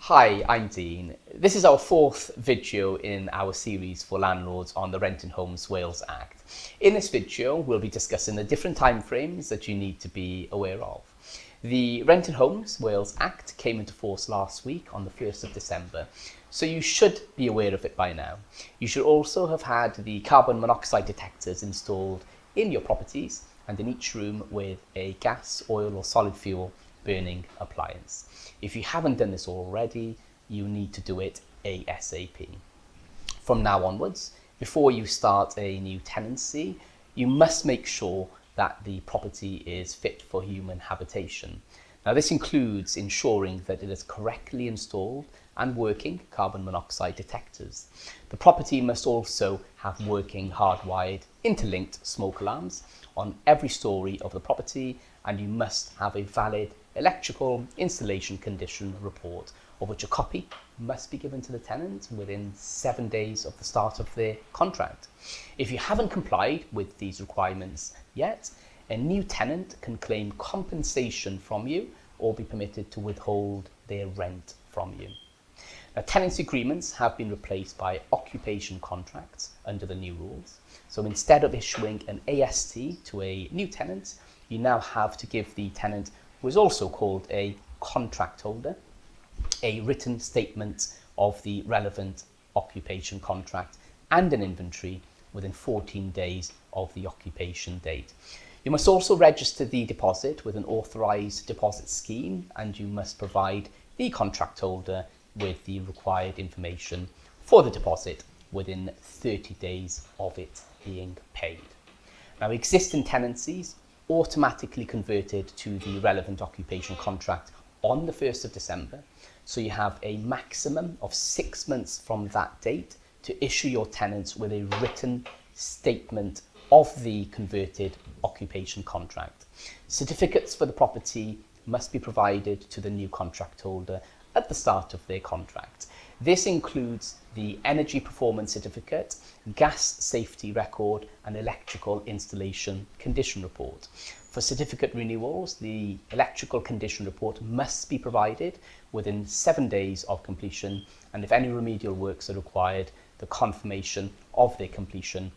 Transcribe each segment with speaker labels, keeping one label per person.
Speaker 1: Hi, I'm Dean. This is our fourth video in our series for landlords on the Renting Homes Wales Act. In this video, we'll be discussing the different timeframes that you need to be aware of. The Renting Homes Wales Act came into force last week on the 1st of December, so you should be aware of it by now. You should also have had the carbon monoxide detectors installed in your properties and in each room with a gas, oil or solid fuel burning appliance. If you haven't done this already, you need to do it ASAP. From now onwards, before you start a new tenancy, you must make sure that the property is fit for human habitation. Now, this includes ensuring that it is correctly installed and working carbon monoxide detectors. The property must also have working hardwired interlinked smoke alarms on every story of the property, and you must have a valid electrical installation condition report, of which a copy must be given to the tenant within 7 days of the start of their contract. If you haven't complied with these requirements yet, a new tenant can claim compensation from you or be permitted to withhold their rent from you. Now, tenancy agreements have been replaced by occupation contracts under the new rules. So instead of issuing an AST to a new tenant, you now have to give the tenant, who is also called a contract holder, a written statement of the relevant occupation contract and an inventory within 14 days of the occupation date. You must also register the deposit with an authorised deposit scheme, and you must provide the contract holder with the required information for the deposit within 30 days of it being paid. Now, existing tenancies automatically converted to the relevant occupation contract on the 1st of December, so you have a maximum of 6 months from that date to issue your tenants with a written statement of the converted occupation contract. Certificates for the property must be provided to the new contract holder at the start of their contract. This includes the energy performance certificate, gas safety record and electrical installation condition report. For certificate renewals, the electrical condition report must be provided within 7 days of completion, and if any remedial works are required, the confirmation of their completion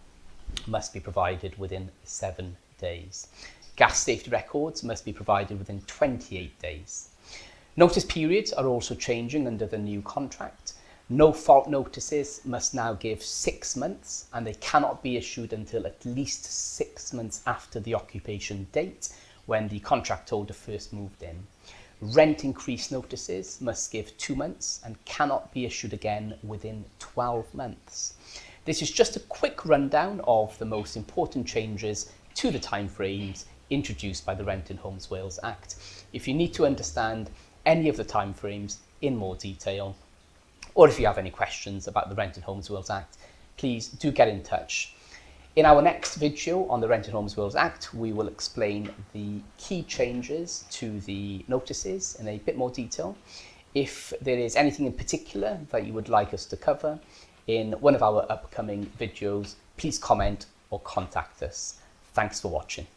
Speaker 1: must be provided within 7 days. Gas safety records must be provided within 28 days. Notice periods are also changing under the new contract. No fault notices must now give 6 months, and they cannot be issued until at least 6 months after the occupation date when the contract holder first moved in. Rent increase notices must give 2 months and cannot be issued again within 12 months. This is just a quick rundown of the most important changes to the timeframes introduced by the Renting Homes Wales Act. If you need to understand any of the timeframes in more detail, or if you have any questions about the Renting Homes Wales Act, please do get in touch. In our next video on the Renting Homes Wales Act, we will explain the key changes to the notices in a bit more detail. If there is anything in particular that you would like us to cover in one of our upcoming videos, please comment or contact us. Thanks for watching.